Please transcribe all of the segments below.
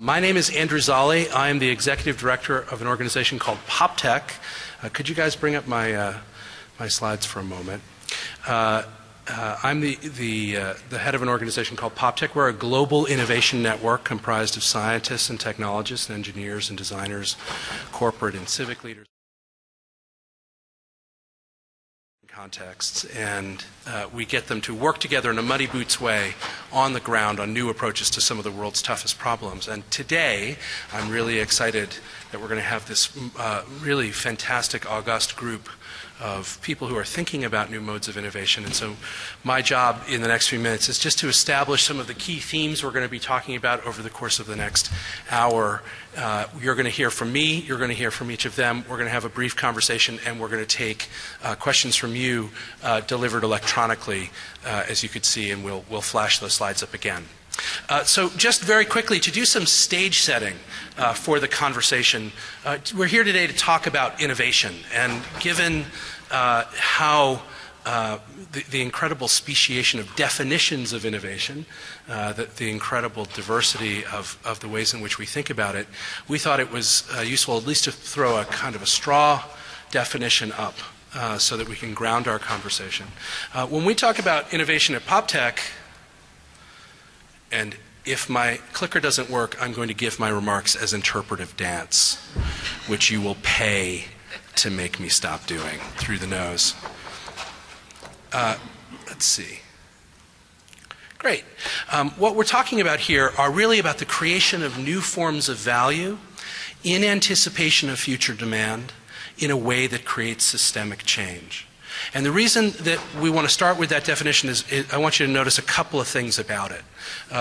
My name is Andrew Zolli. I am the executive director of an organization called PopTech. Could you guys bring up my slides for a moment? I'm the head of an organization called PopTech. We're a global innovation network comprised of scientists and technologists and engineers and designers, corporate and civic leaders. Contexts, and we get them to work together in a muddy boots way on the ground on new approaches to some of the world's toughest problems. And today I'm really excited that we're going to have this really fantastic august group of people who are thinking about new modes of innovation. And so my job in the next few minutes is just to establish some of the key themes we're going to be talking about over the course of the next hour. You're going to hear from me, you're going to hear from each of them, we're going to have a brief conversation, and we're going to take questions from you delivered electronically, as you could see, and we'll flash those slides up again. So just very quickly, to do some stage setting for the conversation, we're here today to talk about innovation, and given how the incredible speciation of definitions of innovation, the incredible diversity of the ways in which we think about it, we thought it was useful at least to throw a kind of a straw definition up so that we can ground our conversation. When we talk about innovation at PopTech, and if my clicker doesn't work, I'm going to give my remarks as interpretive dance, which you will pay to make me stop doing through the nose. Let's see. Great. What we're talking about here are really about the creation of new forms of value in anticipation of future demand in a way that creates systemic change. And the reason that we want to start with that definition is I want you to notice a couple of things about it.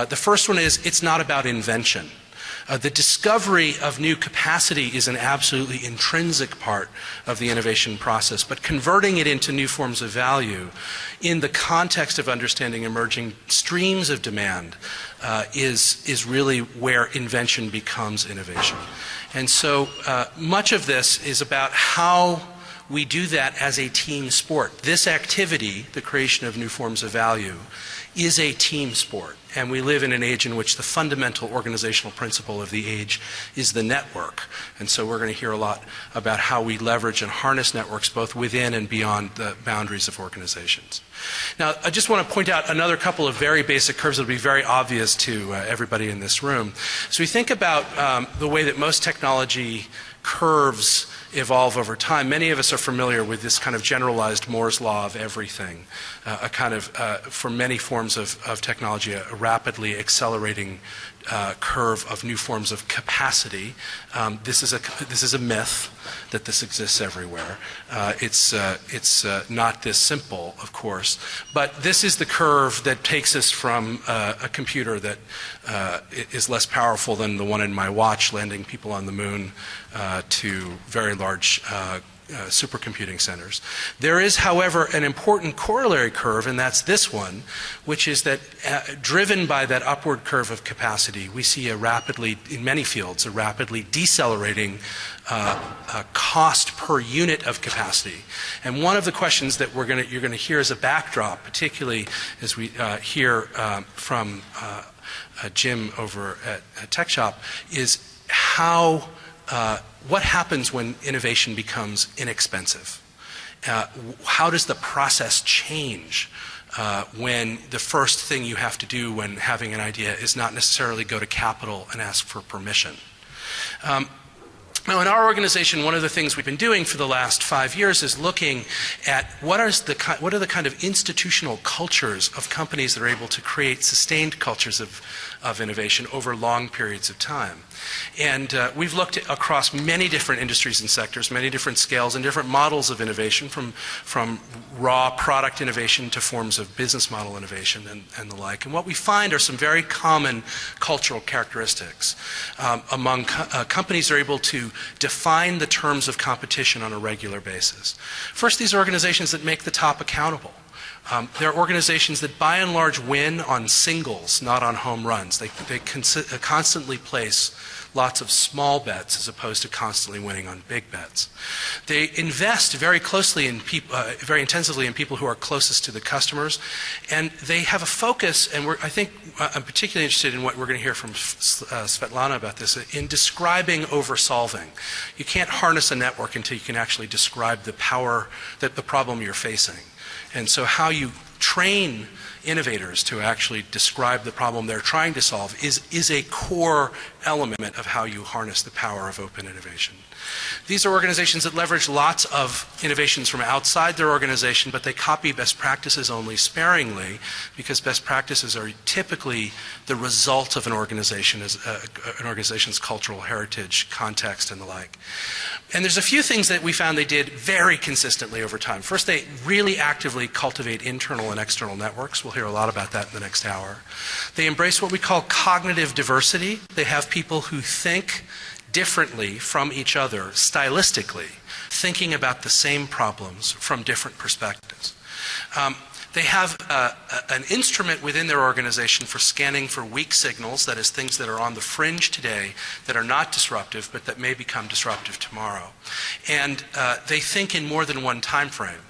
The first one is it's not about invention. The discovery of new capacity is an absolutely intrinsic part of the innovation process, but converting it into new forms of value in the context of understanding emerging streams of demand is really where invention becomes innovation. And so much of this is about how we do that as a team sport. This activity, the creation of new forms of value, is a team sport. And we live in an age in which the fundamental organizational principle of the age is the network. And so we're going to hear a lot about how we leverage and harness networks both within and beyond the boundaries of organizations. Now, I just want to point out another couple of very basic curves that will be very obvious to everybody in this room. So we think about the way that most technology curves evolve over time. Many of us are familiar with this kind of generalized Moore's law of everything, a kind of, for many forms of technology, a rapidly accelerating curve of new forms of capacity. This is a myth that this exists everywhere. It's not this simple, of course, but this is the curve that takes us from a computer that is less powerful than the one in my watch landing people on the moon to very large supercomputing centers. There is, however, an important corollary curve, and that's this one, which is that driven by that upward curve of capacity, we see a rapidly, in many fields, a rapidly decelerating cost per unit of capacity. And one of the questions that you're going to hear as a backdrop, particularly as we hear from Jim over at TechShop, is what happens when innovation becomes inexpensive? How does the process change when the first thing you have to do when having an idea is not necessarily go to capital and ask for permission? Now, in our organization, one of the things we've been doing for the last 5 years is looking at what are the kind of institutional cultures of companies that are able to create sustained cultures of innovation over long periods of time. And we've looked across many different industries and sectors, many different scales and different models of innovation, from raw product innovation to forms of business model innovation and the like. And what we find are some very common cultural characteristics among companies that are able to define the terms of competition on a regular basis. First, these are organizations that make the top accountable. There are organizations that by and large win on singles, not on home runs. They constantly place lots of small bets as opposed to constantly winning on big bets. They invest very closely in people, very intensively in people who are closest to the customers, and they have a focus. And I think I'm particularly interested in what we're going to hear from Svetlana about this, in describing over solving. You can't harness a network until you can actually describe the power, the problem you're facing. And so how you train innovators to actually describe the problem they're trying to solve is a core element of how you harness the power of open innovation. These are organizations that leverage lots of innovations from outside their organization, but they copy best practices only sparingly, because best practices are typically the result of an organization's cultural heritage, context, and the like. And there's a few things that we found they did very consistently over time. First, they really actively cultivate internal and external networks. We'll hear a lot about that in the next hour. They embrace what we call cognitive diversity. They have people who think differently from each other stylistically, thinking about the same problems from different perspectives. They have an instrument within their organization for scanning for weak signals, that is, things that are on the fringe today that are not disruptive but that may become disruptive tomorrow. And they think in more than one time frame.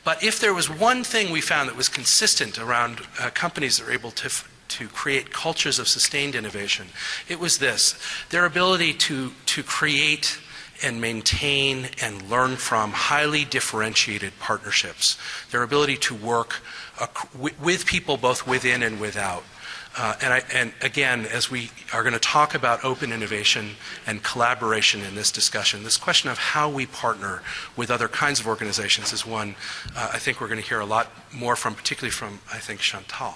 But if there was one thing we found that was consistent around companies that are able to create cultures of sustained innovation, it was this: their ability to create and maintain and learn from highly differentiated partnerships, their ability to work with people both within and without. And again, as we are going to talk about open innovation and collaboration in this discussion, this question of how we partner with other kinds of organizations is one I think we're going to hear a lot more from, particularly from, I think, Chantal.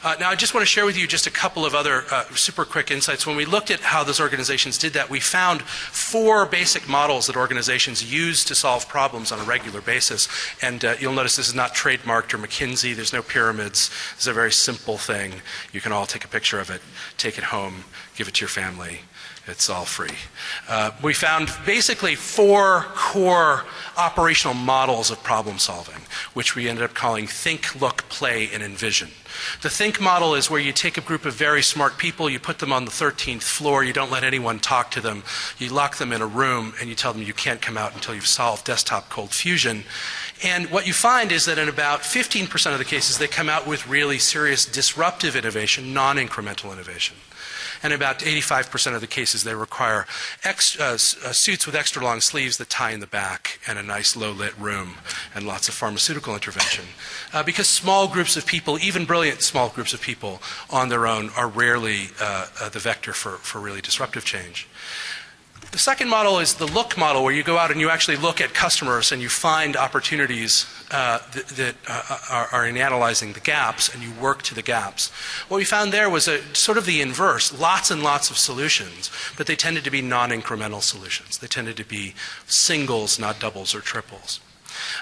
Now, I just want to share with you just a couple of other super quick insights. When we looked at how those organizations did that, we found 4 basic models that organizations use to solve problems on a regular basis. And you'll notice this is not trademarked or McKinsey. There's no pyramids. This is a very simple thing. You can all take a picture of it, take it home, give it to your family. It's all free. We found basically 4 core operational models of problem solving, which we ended up calling think, look, play, and envision. The think model is where you take a group of very smart people, you put them on the 13th floor, you don't let anyone talk to them, you lock them in a room, and you tell them you can't come out until you've solved desktop cold fusion. And what you find is that in about 15% of the cases, they come out with really serious disruptive innovation, non-incremental innovation. And about 85% of the cases, they require suits with extra long sleeves that tie in the back and a nice low-lit room and lots of pharmaceutical intervention. Because small groups of people, even brilliant small groups of people on their own, are rarely the vector for really disruptive change. The second model is the look model, where you go out and you actually look at customers and you find opportunities that are in analyzing the gaps, and you work to the gaps. What we found there was sort of the inverse, lots and lots of solutions, but they tended to be non-incremental solutions. They tended to be singles, not doubles or triples.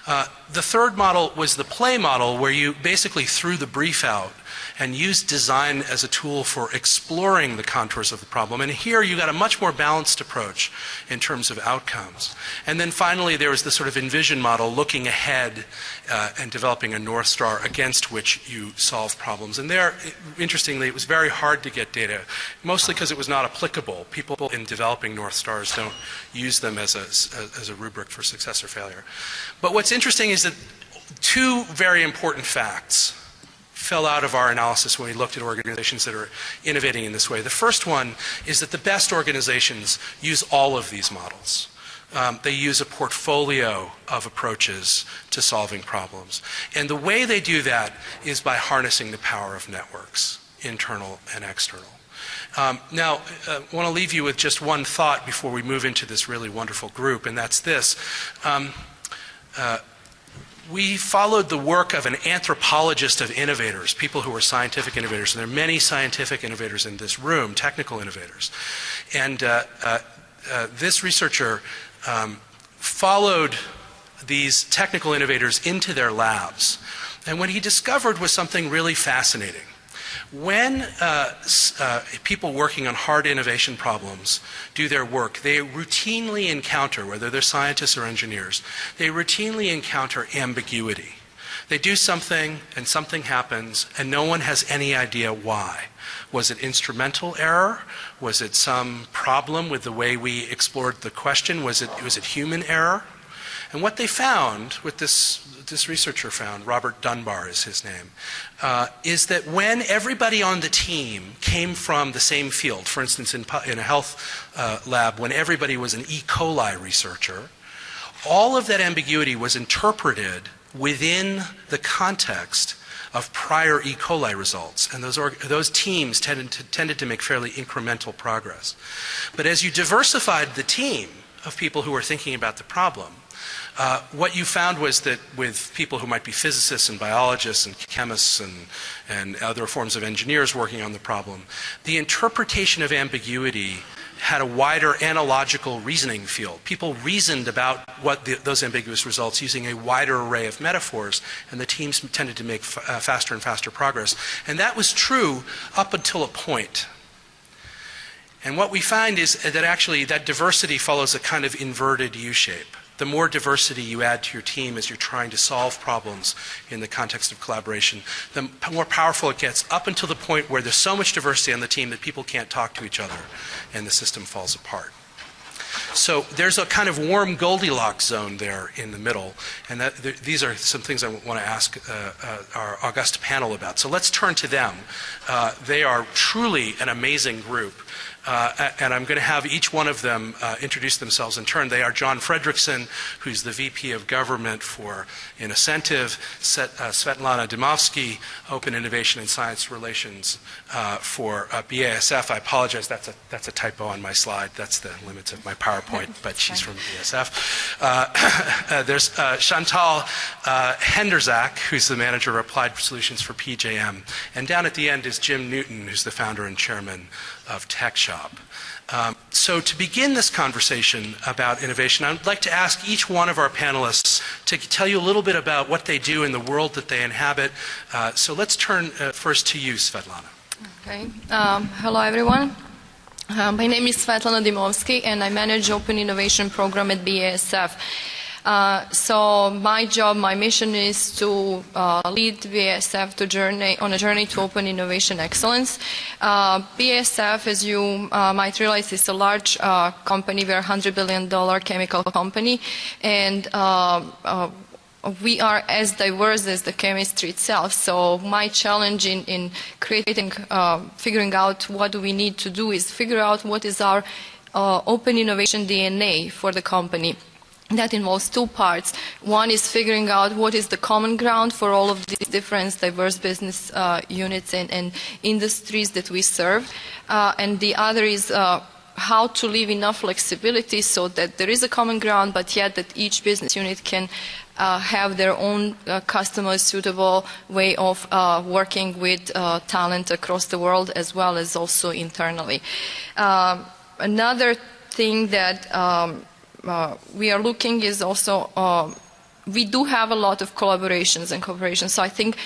The third model was the play model, where you basically threw the brief out and used design as a tool for exploring the contours of the problem. And here you got a much more balanced approach in terms of outcomes. And then finally, there was the sort of envision model, looking ahead and developing a North Star against which you solve problems. And there, interestingly, it was very hard to get data, mostly because it was not applicable. People in developing North Stars don't use them as a rubric for success or failure. But what's interesting is that 2 very important facts fell out of our analysis when we looked at organizations that are innovating in this way. The first one is that the best organizations use all of these models. They use a portfolio of approaches to solving problems. And the way they do that is by harnessing the power of networks, internal and external. Now, I want to leave you with just one thought before we move into this really wonderful group, and that's this. We followed the work of an anthropologist of innovators, people who were scientific innovators, and there are many scientific innovators in this room, technical innovators. And this researcher followed these technical innovators into their labs. And what he discovered was something really fascinating. When people working on hard innovation problems do their work, they routinely encounter, whether they're scientists or engineers, they routinely encounter ambiguity. They do something and something happens and no one has any idea why. Was it instrumental error? Was it some problem with the way we explored the question? Was it human error? And what they found, what this researcher found, Robert Dunbar is his name, is that when everybody on the team came from the same field, for instance in a health lab, when everybody was an E. coli researcher, all of that ambiguity was interpreted within the context of prior E. coli results, and those teams tended to make fairly incremental progress. But as you diversified the team of people who were thinking about the problem, what you found was that with people who might be physicists and biologists and chemists and other forms of engineers working on the problem, the interpretation of ambiguity had a wider analogical reasoning field. People reasoned about those ambiguous results using a wider array of metaphors, and the teams tended to make faster and faster progress. And that was true up until a point. And what we find is that actually that diversity follows a kind of inverted U-shape. The more diversity you add to your team as you're trying to solve problems in the context of collaboration, the more powerful it gets, up until the point where there's so much diversity on the team that people can't talk to each other and the system falls apart. So there's a kind of warm Goldilocks zone there in the middle, and these are some things I want to ask our august panel about. So let's turn to them. They are truly an amazing group. And I'm going to have each one of them introduce themselves in turn. They are John Fredrickson, who's the VP of Government for InnoCentive, Svetlana Dimovski, Open Innovation and Science Relations for BASF. I apologize, that's a typo on my slide. That's the limits of my PowerPoint, but she's from BASF. There's Chantal Hendrzak, who's the Manager of Applied Solutions for PJM. And down at the end is Jim Newton, who's the founder and chairman of TechShop. So to begin this conversation about innovation, I'd like to ask each one of our panelists to tell you a little bit about what they do in the world that they inhabit. So let's turn first to you, Svetlana. Okay. Hello, everyone. My name is Svetlana Dimovski, and I manage Open Innovation Program at BASF. So my job, my mission is to lead BASF on a journey to open innovation excellence. BASF, as you might realize, is a large company. We're a $100 billion chemical company, and we are as diverse as the chemistry itself. So my challenge in creating, figuring out what do we need to do is figure out what is our open innovation DNA for the company. That involves two parts. One is figuring out what is the common ground for all of these different diverse business units and industries that we serve. And the other is how to leave enough flexibility so that there is a common ground, but yet that each business unit can have their own customer suitable way of working with talent across the world as well as also internally. Another thing that we are looking is also, we do have a lot of collaborations and cooperation. So I think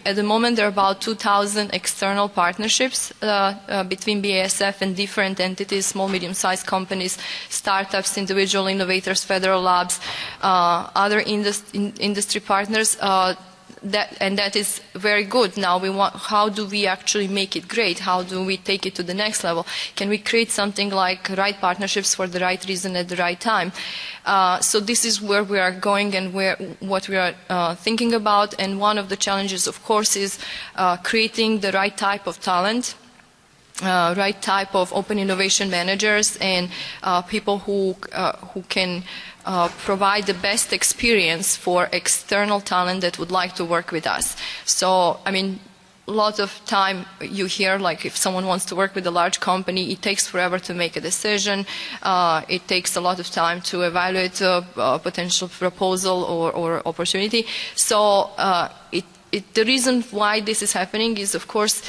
at the moment there are about 2,000 external partnerships between BASF and different entities, small, medium-sized companies, startups, individual innovators, federal labs, other industry partners. That is very good. Now how do we actually make it great? How do we take it to the next level? Can we create something like right partnerships for the right reason at the right time? So this is where we are going and what we are thinking about. And one of the challenges, of course, is creating the right type of talent. Right type of open innovation managers and people who can provide the best experience for external talent that would like to work with us. So, I mean, a lot of time you hear, like, if someone wants to work with a large company, it takes forever to make a decision. It takes a lot of time to evaluate a potential proposal or opportunity. So, the reason why this is happening is, of course,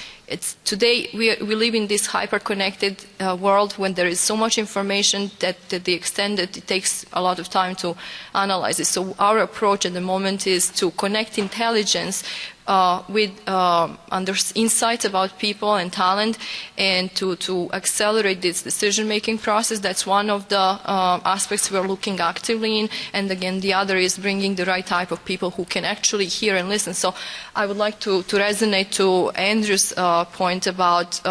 Today we live in this hyper-connected world when there is so much information that to the extent that it takes a lot of time to analyze it. So our approach at the moment is to connect intelligence with insights about people and talent, and to accelerate this decision-making process. That's one of the aspects we're looking actively in. And again, the other is bringing the right type of people who can actually hear and listen. So I would like to resonate to Andrew's point about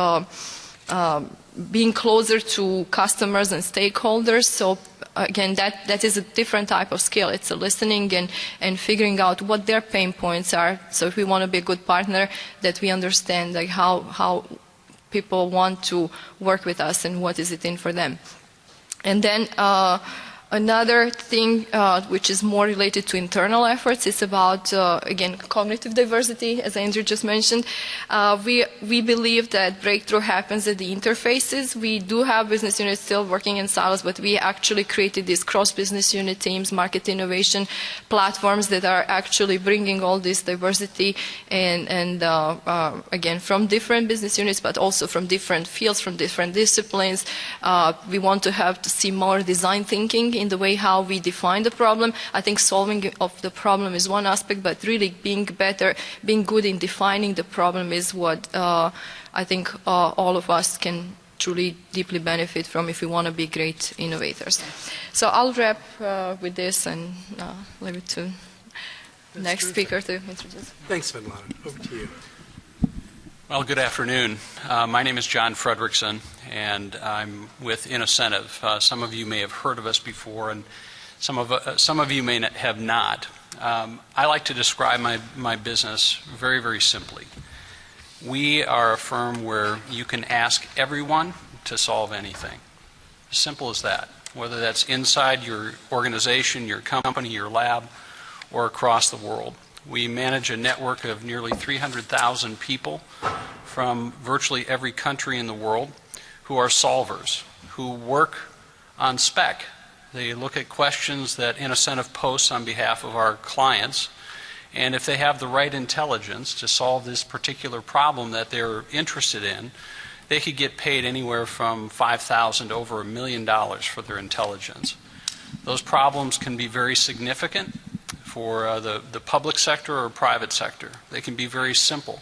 being closer to customers and stakeholders. So again, that is a different type of skill. It's a listening and figuring out what their pain points are. So if we want to be a good partner, that we understand like how people want to work with us and what is it in for them. And then another thing which is more related to internal efforts is about, again, cognitive diversity, as Andrew just mentioned. We believe that breakthrough happens at the interfaces. We do have business units still working in silos, but we actually created these cross-business unit teams, market innovation platforms that are actually bringing all this diversity and again, from different business units, but also from different fields, from different disciplines. We want to see more design thinking in the way how we define the problem. I think solving of the problem is one aspect, but really being good in defining the problem is what I think all of us can truly deeply benefit from if we want to be great innovators. So I'll wrap with this and leave it to the next speaker to introduce. Thanks, Svetlana. Over to you. Well, good afternoon. My name is John Fredrickson, and I'm with InnoCentive. Some of you may have heard of us before, and some of you may have not. I like to describe my business very, very simply. We are a firm where you can ask everyone to solve anything. As simple as that, whether that's inside your organization, your company, your lab, or across the world. We manage a network of nearly 300,000 people from virtually every country in the world who are solvers, who work on spec. They look at questions that InnoCentive posts on behalf of our clients, and if they have the right intelligence to solve this particular problem that they're interested in, they could get paid anywhere from $5,000 to over $1 million for their intelligence. Those problems can be very significant for the public sector or private sector. They can be very simple.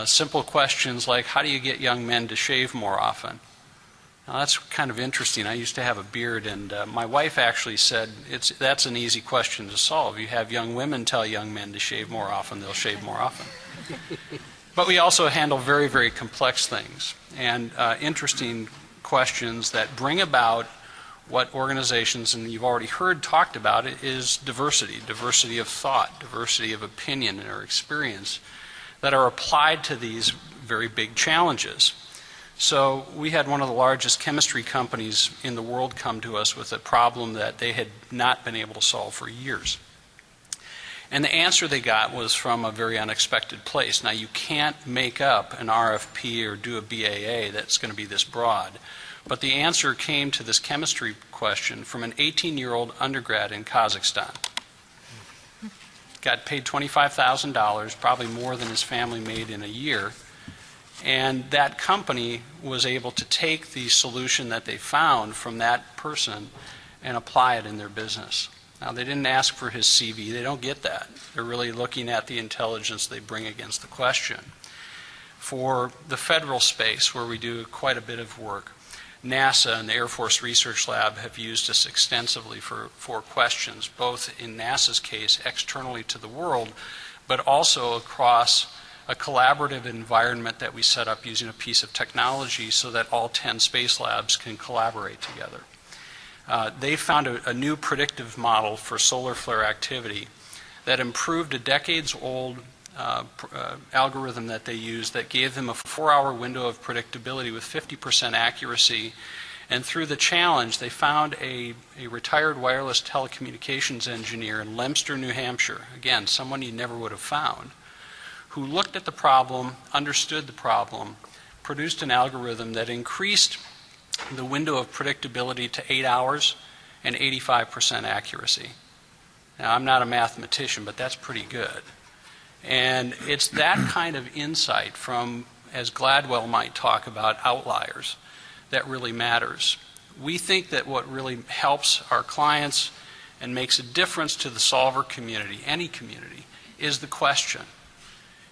Simple questions like, how do you get young men to shave more often? Now, that's kind of interesting. I used to have a beard, and my wife actually said that's an easy question to solve. You have young women tell young men to shave more often, they'll shave more often. But we also handle very, very complex things and interesting questions that bring about what organizations, and you've already heard talked about it, is diversity of thought, diversity of opinion or experience that are applied to these very big challenges. So we had one of the largest chemistry companies in the world come to us with a problem that they had not been able to solve for years. And the answer they got was from a very unexpected place. Now, you can't make up an RFP or do a BAA that's going to be this broad. But the answer came to this chemistry question from an 18-year-old undergrad in Kazakhstan. Got paid $25,000, probably more than his family made in a year. And that company was able to take the solution that they found from that person and apply it in their business. Now, they didn't ask for his CV. They don't get that. They're really looking at the intelligence they bring against the question. For the federal space, where we do quite a bit of work, NASA and the Air Force Research Lab have used us extensively for questions, both in NASA's case externally to the world, but also across a collaborative environment that we set up using a piece of technology so that all 10 space labs can collaborate together. They found a new predictive model for solar flare activity that improved a decades-old algorithm that they used that gave them a 4-hour window of predictability with 50% accuracy. And through the challenge, they found a retired wireless telecommunications engineer in Leominster, New Hampshire, again, someone you never would have found, who looked at the problem, understood the problem, produced an algorithm that increased the window of predictability to 8 hours and 85% accuracy. Now, I'm not a mathematician, but that's pretty good. And it's that kind of insight from as Gladwell might talk about, outliers that really matters. We think that what really helps our clients and makes a difference to the solver community, any community, is the question.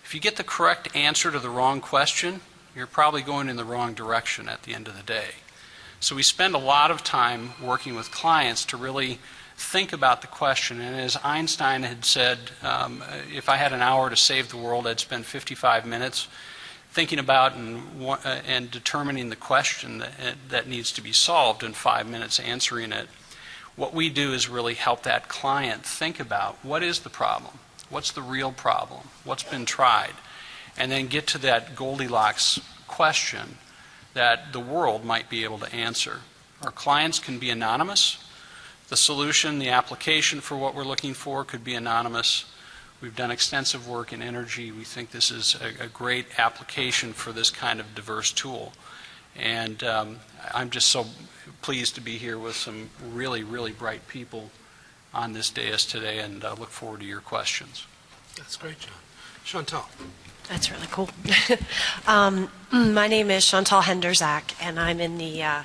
If you get the correct answer to the wrong question, you're probably going in the wrong direction at the end of the day. So we spend a lot of time working with clients to really think about the question. And as Einstein had said, if I had an hour to save the world, I'd spend 55 minutes thinking about and determining the question that needs to be solved, and 5 minutes answering it. What we do is really help that client think about what is the problem, what's the real problem, what's been tried, and then get to that Goldilocks question that the world might be able to answer. Our clients can be anonymous. The solution, the application for what we're looking for could be anonymous. We've done extensive work in energy. We think this is a great application for this kind of diverse tool. And I'm just so pleased to be here with some really, really bright people on this dais today, and look forward to your questions. That's great, John. Chantal. That's really cool. My name is Chantal Hendrzak, and I'm in the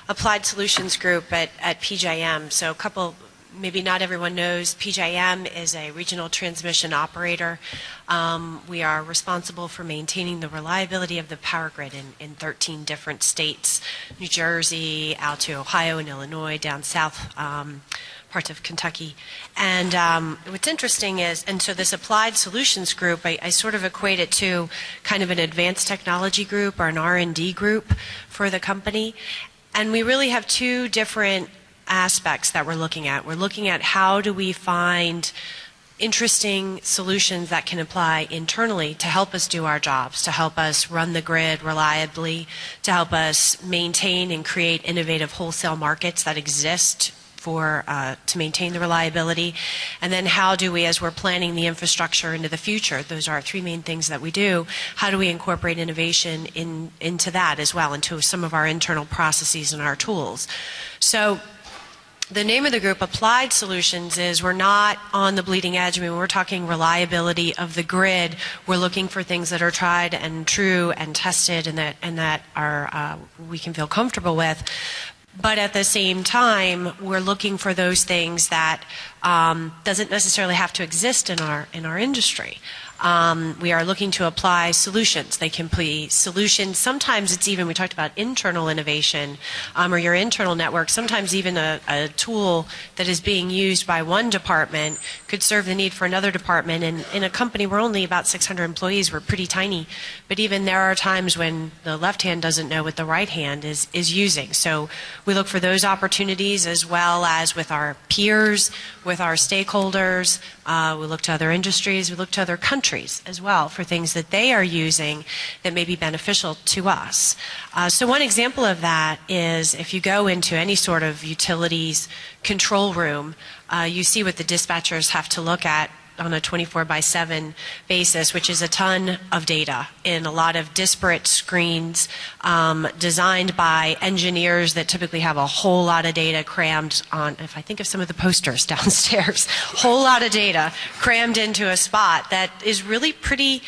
Applied Solutions Group at PJM. So a couple, maybe not everyone knows, PJM is a regional transmission operator. We are responsible for maintaining the reliability of the power grid in 13 different states, New Jersey, out to Ohio and Illinois, down south, parts of Kentucky. And what's interesting is, and so this Applied Solutions Group, I sort of equate it to kind of an advanced technology group or an R&D group for the company. And we really have two different aspects that we're looking at. We're looking at how do we find interesting solutions that can apply internally to help us do our jobs, to help us run the grid reliably, to help us maintain and create innovative wholesale markets that exist to maintain the reliability. And then how do we, as we're planning the infrastructure into the future, those are our three main things that we do, how do we incorporate innovation into that as well, into some of our internal processes and our tools. So the name of the group, Applied Solutions, is we're not on the bleeding edge. I mean, we're talking reliability of the grid. We're looking for things that are tried and true and tested and that are we can feel comfortable with. But at the same time, we're looking for those things that doesn't necessarily have to exist in our industry. We are looking to apply solutions. They can be solutions. Sometimes it's even, we talked about internal innovation or your internal network. Sometimes even a tool that is being used by one department could serve the need for another department. And in a company, we're only about 600 employees. We're pretty tiny. But even there are times when the left hand doesn't know what the right hand is using. So we look for those opportunities as well as with our peers, with our stakeholders. We look to other industries. We look to other countries as well for things that they are using that may be beneficial to us. So one example of that is if you go into any sort of utilities control room, you see what the dispatchers have to look at on a 24/7 basis, which is a ton of data in a lot of disparate screens designed by engineers that typically have a whole lot of data crammed on, if I think of some of the posters downstairs, whole lot of data crammed into a spot that is really pretty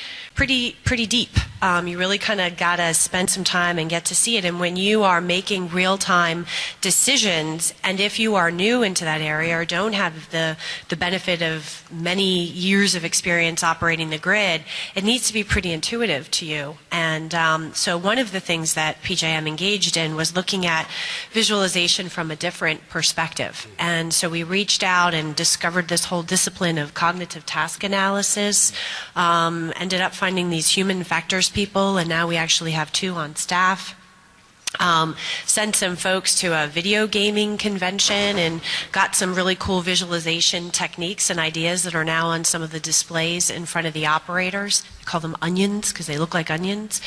deep. You really kind of got to spend some time and get to see it. And when you are making real-time decisions, and if you are new into that area or don't have the benefit of many years of experience operating the grid, it needs to be pretty intuitive to you. And so one of the things that PJM engaged in was looking at visualization from a different perspective. And so we reached out and discovered this whole discipline of cognitive task analysis, ended up finding these human factors people, and now we actually have 2 on staff. Sent some folks to a video gaming convention and got some really cool visualization techniques and ideas that are now on some of the displays in front of the operators. We call them onions because they look like onions.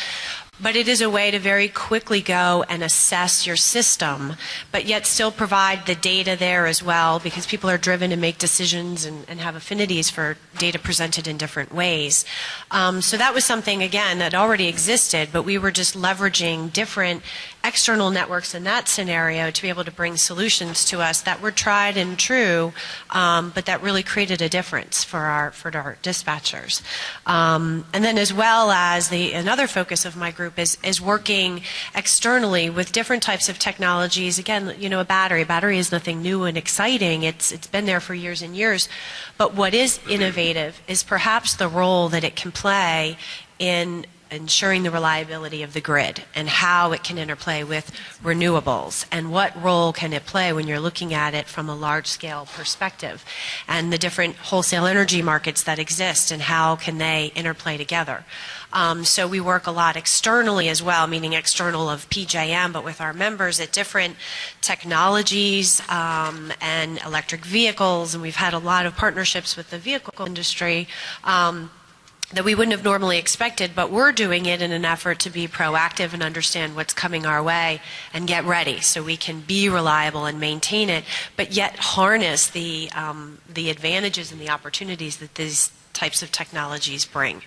but it is a way to very quickly go and assess your system, but yet still provide the data there as well, because people are driven to make decisions and have affinities for data presented in different ways. So that was something, again, that already existed, but we were just leveraging different external networks in that scenario to be able to bring solutions to us that were tried and true, but that really created a difference for our dispatchers. And then as well as another focus of my group is working externally with different types of technologies. Again, you know, a battery. A battery is nothing new and exciting. It's been there for years and years. But what is innovative is perhaps the role that it can play in ensuring the reliability of the grid and how it can interplay with renewables, and what role can it play when you're looking at it from a large-scale perspective, and the different wholesale energy markets that exist and how can they interplay together. So we work a lot externally as well, meaning external of PJM, but with our members at different technologies and electric vehicles, and we've had a lot of partnerships with the vehicle industry that we wouldn't have normally expected, but we're doing it in an effort to be proactive and understand what's coming our way and get ready so we can be reliable and maintain it, but yet harness the advantages and the opportunities that these types of technologies bring.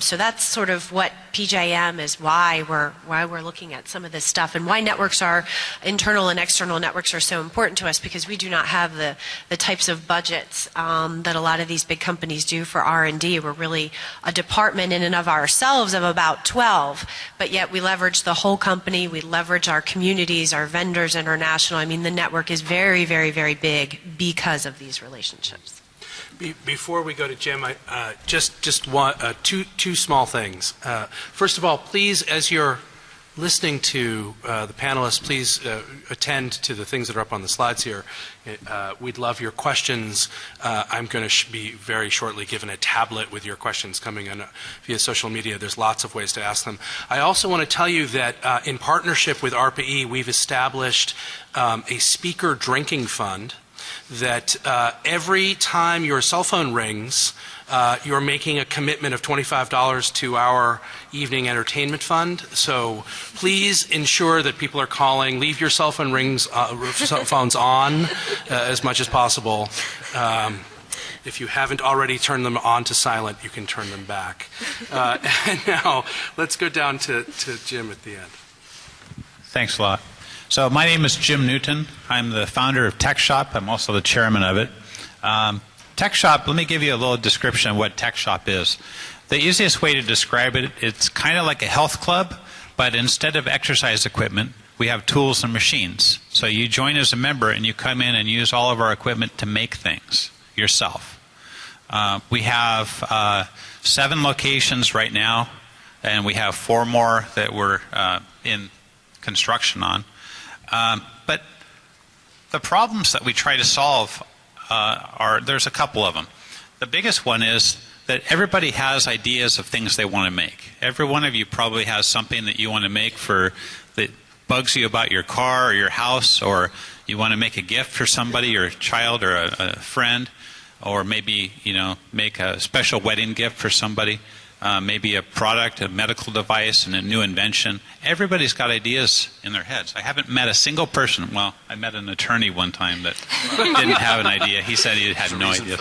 So that's sort of what PJM is, why we're looking at some of this stuff, and why networks are, internal and external networks are so important to us, because we do not have the types of budgets that a lot of these big companies do for R&D. We're really a department in and of ourselves of about 12, but yet we leverage the whole company, we leverage our communities, our vendors, international. I mean, the network is very, very, very big because of these relationships. Before we go to Jim, just one, two small things. First of all, please, as you're listening to the panelists, please attend to the things that are up on the slides here. We'd love your questions. I'm going to be very shortly given a tablet with your questions coming in via social media. There's lots of ways to ask them. I also want to tell you that in partnership with ARPA-E, we've established a speaker drinking fund that every time your cell phone rings, you're making a commitment of $25 to our evening entertainment fund. So please ensure that people are calling. Leave your cell phone phones on as much as possible. If you haven't already turned them on to silent, you can turn them back. And now let's go down to Jim at the end. Thanks a lot. So my name is Jim Newton. I'm the founder of TechShop. I'm also the chairman of it. TechShop, let me give you a little description of what TechShop is. The easiest way to describe it, it's kind of like a health club, but instead of exercise equipment, we have tools and machines. So you join as a member and you come in and use all of our equipment to make things yourself. We have 7 locations right now, and we have 4 more that we're in construction on. But the problems that we try to solve there's a couple of them. The biggest one is that everybody has ideas of things they want to make. Every one of you probably has something that you want to make that bugs you about your car or your house, or you want to make a gift for somebody, or a child or a friend, or maybe, you know, make a special wedding gift for somebody. Maybe a product, a medical device, and a new invention. Everybody's got ideas in their heads. I haven't met a single person. Well, I met an attorney one time that didn't have an idea. He said he had no idea.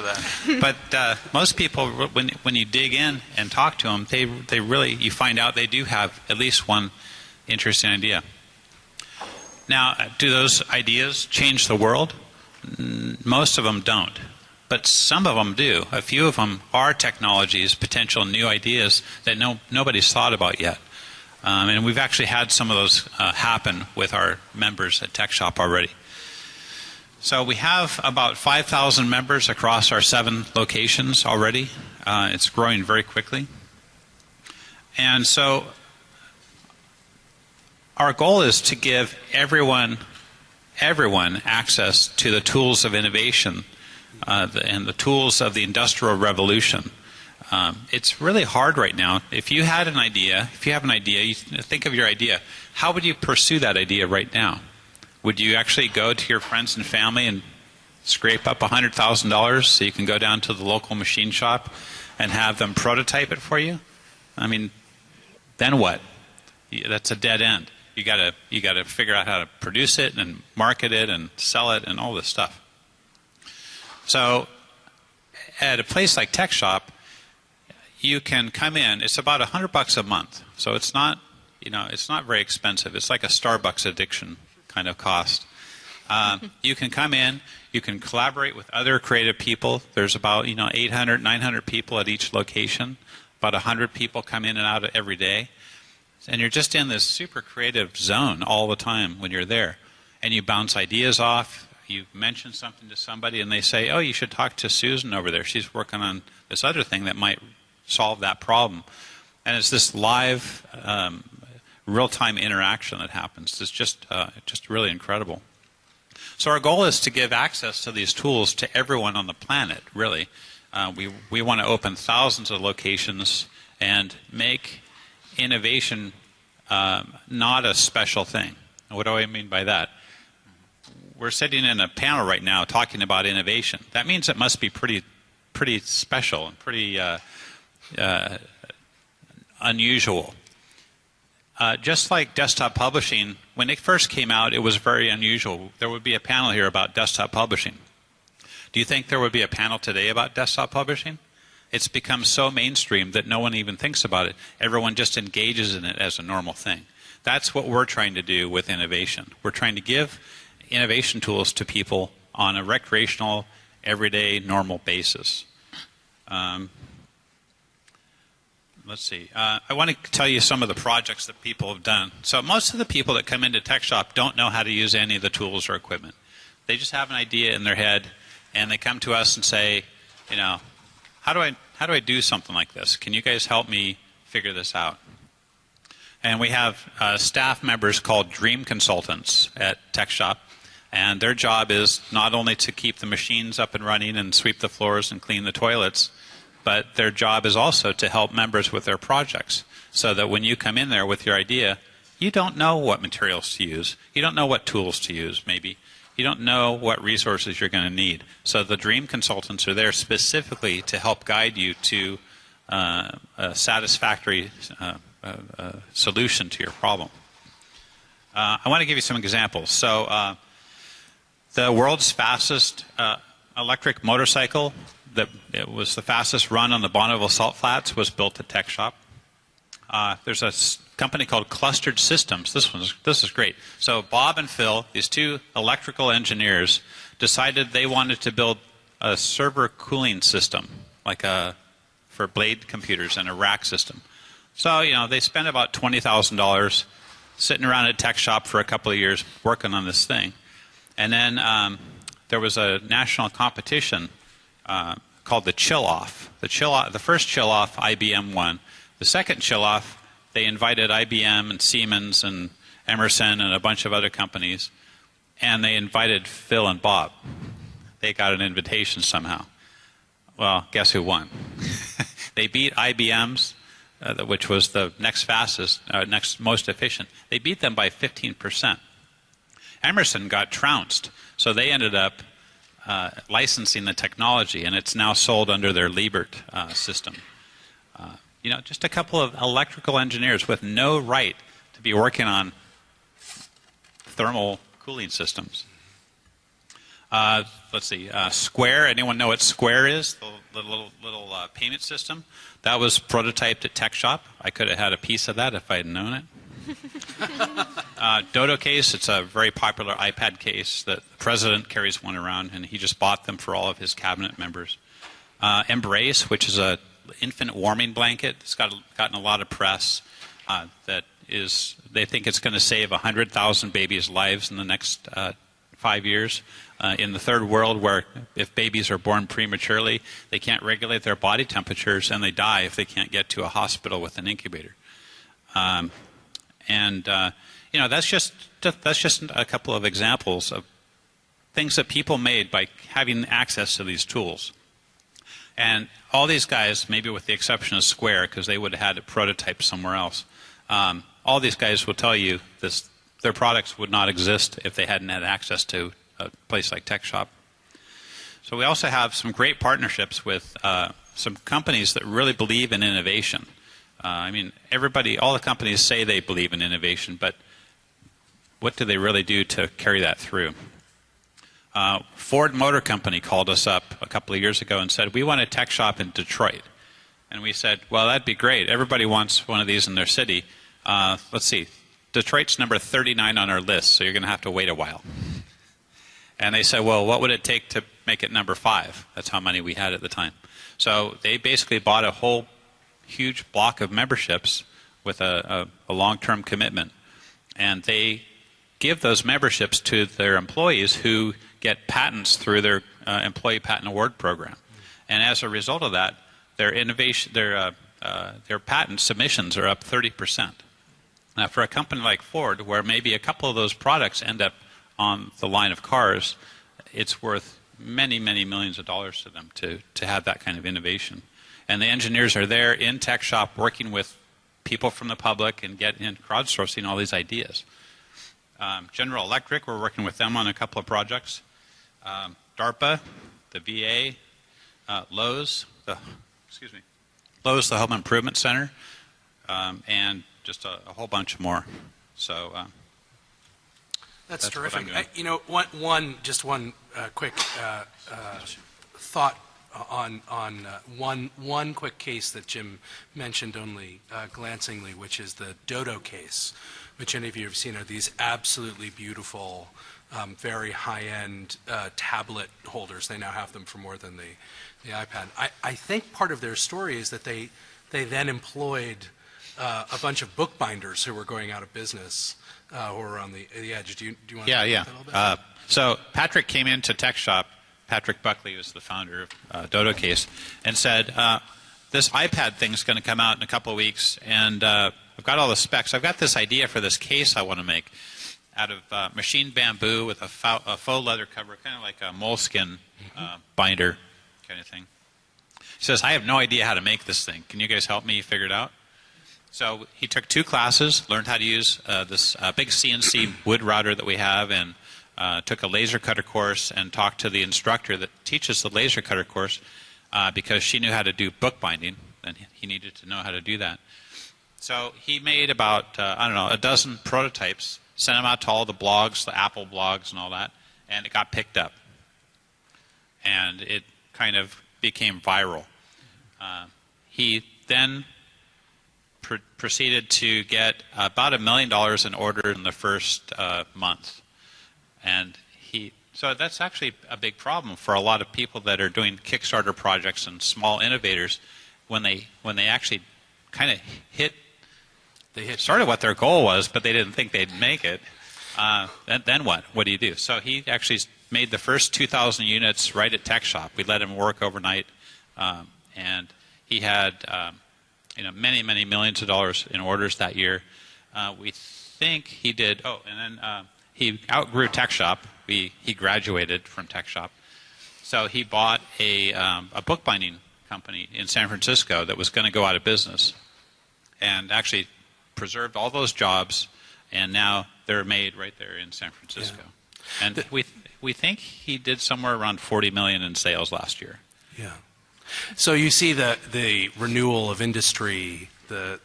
But most people, when you dig in and talk to them, they really, you find out they do have at least one interesting idea. Now, do those ideas change the world? Most of them don't. But some of them do. A few of them are technologies, potential new ideas that nobody's thought about yet. And we've actually had some of those happen with our members at TechShop already. So we have about 5,000 members across our 7 locations already. It's growing very quickly. And so our goal is to give everyone access to the tools of innovation and the tools of the Industrial Revolution. It's really hard right now. If you have an idea, you think of your idea. How would you pursue that idea right now? Would you actually go to your friends and family and scrape up $100,000 so you can go down to the local machine shop and have them prototype it for you? I mean, then what? that's a dead end. You gotta figure out how to produce it and market it and sell it and all this stuff. So at a place like TechShop, you can come in. It's about $100 a month, so it's not, it's not very expensive. It's like a Starbucks addiction kind of cost. You can come in. You can collaborate with other creative people. There's about 800, 900 people at each location. About 100 people come in and out every day, and you're just in this super creative zone all the time when you're there. And you bounce ideas off. You mention something to somebody, and they say, "Oh, you should talk to Susan over there. She's working on this other thing that might solve that problem." And it's this live, real-time interaction that happens. It's just really incredible. So our goal is to give access to these tools to everyone on the planet, really. We want to open thousands of locations and make innovation not a special thing. What do I mean by that? We're sitting in a panel right now talking about innovation. That means it must be pretty special and pretty unusual. Just like desktop publishing, when it first came out, it was very unusual. There would be a panel here about desktop publishing. Do you think there would be a panel today about desktop publishing? It's become so mainstream that no one even thinks about it. Everyone just engages in it as a normal thing. That's what we're trying to do with innovation. We're trying to give innovation tools to people on a recreational, everyday, normal basis. Let's see. I want to tell you some of the projects that people have done. So most of the people that come into TechShop don't know how to use any of the tools or equipment. They just have an idea in their head, and they come to us and say, how do I do something like this? Can you guys help me figure this out? And we have staff members called Dream Consultants at TechShop, and their job is not only to keep the machines up and running and sweep the floors and clean the toilets, but their job is also to help members with their projects, so that when you come in there with your idea, you don't know what materials to use. You don't know what tools to use, maybe. You don't know what resources you're going to need. So the Dream Consultants are there specifically to help guide you to a satisfactory solution to your problem. I want to give you some examples. So the world's fastest electric motorcycle, it was the fastest run on the Bonneville Salt Flats, was built at TechShop. There's a company called Clustered Systems. This is great. So Bob and Phil, these two electrical engineers, decided they wanted to build a server cooling system, like for Blade computers and a rack system. So they spent about $20,000 sitting around at TechShop for a couple of years working on this thing, and then there was a national competition called the Chill-Off. The first Chill-Off, IBM won. The second Chill-Off, they invited IBM and Siemens and Emerson and a bunch of other companies, and they invited Phil and Bob. They got an invitation somehow. Well, guess who won? They beat IBM's, which was the next fastest, next most efficient. They beat them by 15%. Emerson got trounced, so they ended up licensing the technology, and it's now sold under their Liebert system. Just a couple of electrical engineers with no right to be working on thermal cooling systems. Let's see, Square. Anyone know what Square is? The little payment system that was prototyped at TechShop. I could have had a piece of that if I had known it. Dodo case, it's a very popular iPad case that the president carries one around, and he just bought them for all of his cabinet members. Embrace, which is a infant warming blanket. It's gotten a lot of press. They think it's going to save 100,000 babies' lives in the next 5 years. In the third world, where if babies are born prematurely, they can't regulate their body temperatures, and they die if they can't get to a hospital with an incubator. That's just a couple of examples of things that people made by having access to these tools. And all these guys, maybe with the exception of Square, because they would have had a prototype somewhere else, all these guys will tell you their products would not exist if they hadn't had access to a place like TechShop. So we also have some great partnerships with some companies that really believe in innovation. I mean, all the companies say they believe in innovation, but what do they really do to carry that through? Ford Motor Company called us up a couple of years ago and said, we want a tech shop in Detroit. And we said, well, that'd be great. Everybody wants one of these in their city. Let's see. Detroit's number 39 on our list, so you're going to have to wait a while. And they said, well, what would it take to make it number 5? That's how many we had at the time. So they basically bought a whole huge block of memberships with a long-term commitment. And they give those memberships to their employees who get patents through their Employee Patent Award program. And as a result of that, their patent submissions are up 30%. Now, for a company like Ford, where maybe a couple of those products end up on the line of cars, it's worth many, many millions of dollars to them to have that kind of innovation. And the engineers are there in TechShop working with people from the public and crowdsourcing all these ideas. General Electric, we're working with them on a couple of projects. DARPA, the VA, Lowe's, the Home Improvement Center, and just a whole bunch more. So that's terrific. You know, one quick thought on one quick case that Jim mentioned only glancingly, which is the Dodo case, which any of you have seen are these absolutely beautiful, very high-end tablet holders. They now have them for more than the iPad. I think part of their story is that they then employed a bunch of bookbinders who were going out of business, who were on the edge. Do you want to talk about that a little bit? So Patrick came into TechShop. Patrick Buckley was the founder of Dodo Case, and said, this iPad thing's going to come out in a couple of weeks, and I've got all the specs. I've got this idea for this case I want to make out of machined bamboo with a faux leather cover, kind of like a moleskin binder kind of thing. He says, I have no idea how to make this thing. Can you guys help me figure it out? So he took 2 classes, learned how to use this big CNC wood router that we have, and took a laser cutter course and talked to the instructor that teaches the laser cutter course because she knew how to do bookbinding, and he needed to know how to do that. So he made about, a dozen prototypes, sent them out to all the blogs, the Apple blogs and all that, and it got picked up. And it kind of became viral. He then proceeded to get about $1 million in orders in the first month. And so that's actually a big problem for a lot of people that are doing Kickstarter projects and small innovators when they actually kind of hit sort of what their goal was, but they didn't think they'd make it. Then what? What do you do? So he actually made the first 2,000 units right at TechShop. We let him work overnight, and he had many, many millions of dollars in orders that year. We think he did. And then he outgrew TechShop. He graduated from TechShop, so he bought a bookbinding company in San Francisco that was going to go out of business, and actually preserved all those jobs, and now they're made right there in San Francisco. Yeah. And we think he did somewhere around $40 million in sales last year. Yeah. So you see the renewal of industry, the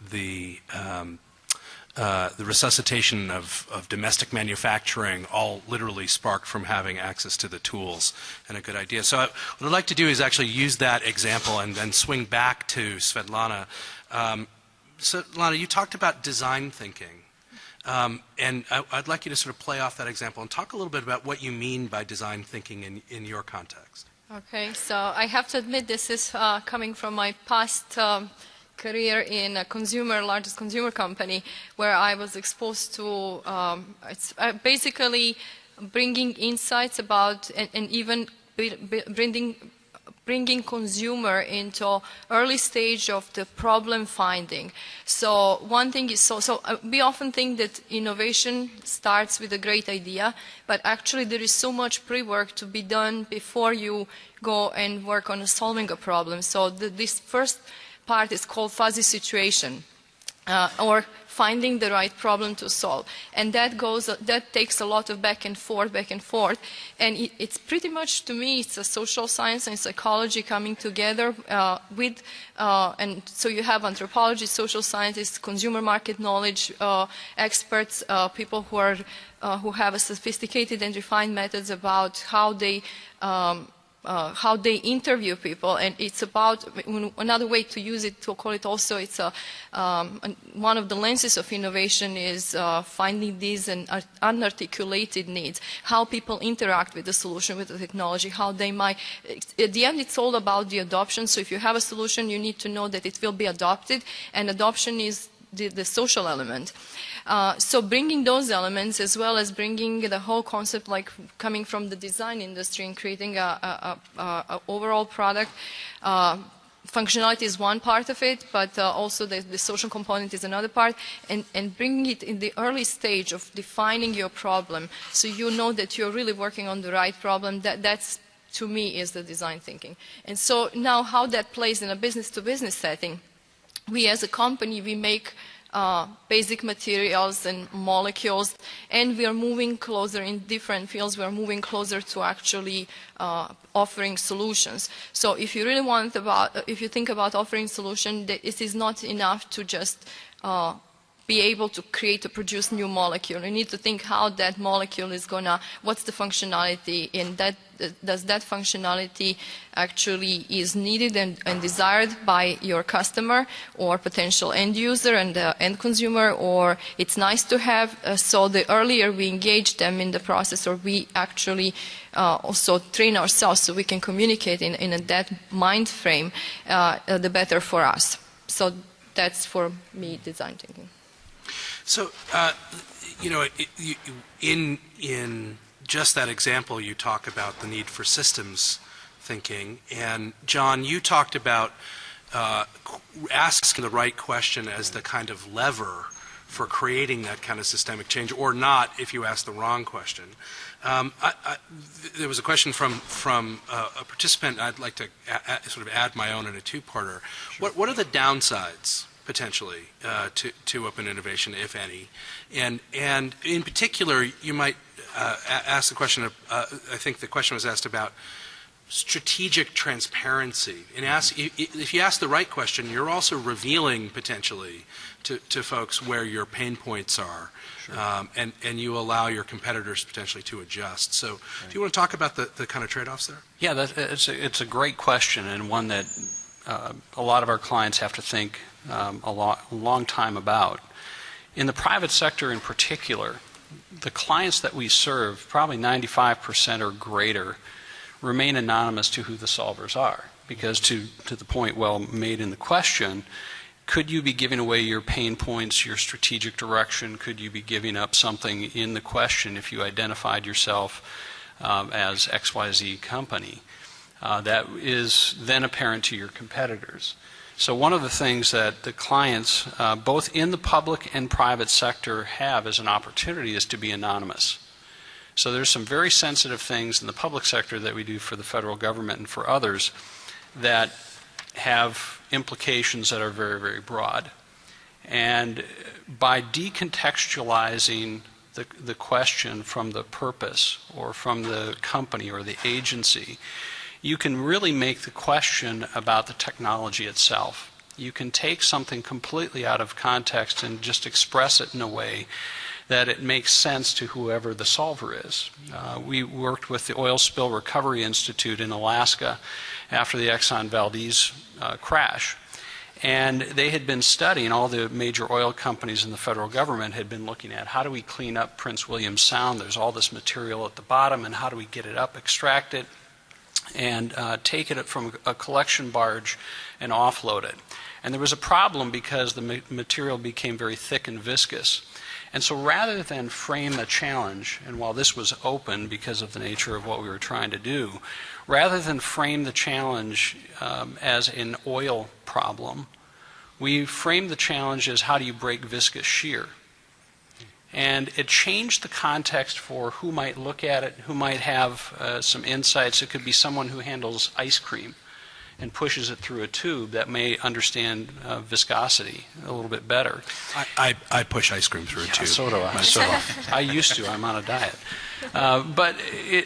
resuscitation of domestic manufacturing, all literally sparked from having access to the tools and a good idea. So what I'd like to do is actually use that example and then swing back to Svetlana. Svetlana, you talked about design thinking. And I'd like you to sort of play off that example and talk a little bit about what you mean by design thinking in your context. Okay, so I have to admit this is coming from my past career in a largest consumer company, where I was exposed to basically bringing insights about and even bringing consumer into early stage of the problem finding. So one thing is, we often think that innovation starts with a great idea, but actually there is so much pre-work to be done before you go and work on solving a problem. So this first part is called fuzzy situation. or finding the right problem to solve. And that takes a lot of back and forth. And it's pretty much, to me, it's a social science and psychology coming together and so you have anthropology, social scientists, consumer market knowledge experts, people who have a sophisticated and refined methods about how they interview people, and it's about another way to use it, to call it also, it's one of the lenses of innovation is finding these unarticulated needs, how people interact with the solution, with the technology, how they might, at the end it's all about the adoption. So if you have a solution, you need to know that it will be adopted, and adoption is the social element. So bringing those elements, as well as bringing the whole concept, like coming from the design industry and creating a overall product, functionality is one part of it, but also the social component is another part, and bringing it in the early stage of defining your problem, so you know that you're really working on the right problem. That's, to me, is the design thinking. And so now how that plays in a business-to-business setting. We as a company, we make basic materials and molecules, and we are moving closer in different fields. We are moving closer to actually offering solutions. So if you really if you think about offering solution, it is not enough to just be able to create or produce new molecule. You need to think how that molecule is gonna, what's the functionality, and does that functionality actually is needed and desired by your customer or potential end user and end consumer, or it's nice to have. So the earlier we engage them in the process, or we actually also train ourselves so we can communicate in that mind frame, the better for us. So that's, for me, design thinking. So, in just that example, you talk about the need for systems thinking. And John, you talked about asking the right question as the kind of lever for creating that kind of systemic change, or not if you ask the wrong question. There was a question from a participant. I'd like to sort of add my own in a two-parter. Sure. What are the downsides, potentially, to open innovation, if any? And in particular, you might ask the question of, I think the question was asked about strategic transparency. And if you ask the right question, you're also revealing potentially to folks where your pain points are. Sure. And you allow your competitors potentially to adjust. So do you want to talk about the kind of trade-offs there? Yeah, it's a great question, and one that a lot of our clients have to think a long time about. In the private sector in particular, the clients that we serve, probably 95% or greater, remain anonymous to who the solvers are. Because to the point well made in the question, could you be giving away your pain points, your strategic direction? Could you be giving up something in the question if you identified yourself as XYZ company? That is then apparent to your competitors. So one of the things that the clients, both in the public and private sector, have as an opportunity is to be anonymous. So there's some very sensitive things in the public sector that we do for the federal government and for others that have implications that are very, very broad. And by decontextualizing the question from the purpose or from the company or the agency, you can really make the question about the technology itself. You can take something completely out of context and just express it in a way that it makes sense to whoever the solver is. We worked with the Oil Spill Recovery Institute in Alaska after the Exxon Valdez crash. And they had been studying, all the major oil companies in the federal government had been looking at how do we clean up Prince William Sound? There's all this material at the bottom, and how do we get it up, extract it, and take it from a collection barge and offload it. And there was a problem because the material became very thick and viscous. And so rather than frame the challenge, and while this was open because of the nature of what we were trying to do, rather than frame the challenge as an oil problem, we framed the challenge as how do you break viscous shear. And it changed the context for who might look at it, who might have some insights. It could be someone who handles ice cream and pushes it through a tube that may understand viscosity a little bit better. I push ice cream through a tube. So do I. So I used to. I'm on a diet. But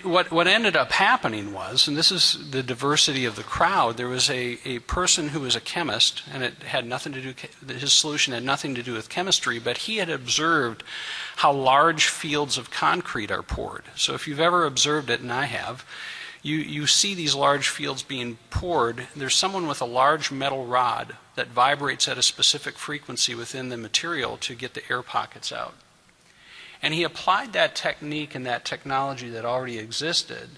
what ended up happening was, and this is the diversity of the crowd, there was a person who was a chemist, and it had nothing to do, his solution had nothing to do with chemistry, but he had observed how large fields of concrete are poured. So if you've ever observed it, and I have, you see these large fields being poured. There's someone with a large metal rod that vibrates at a specific frequency within the material to get the air pockets out. And he applied that technique and that technology that already existed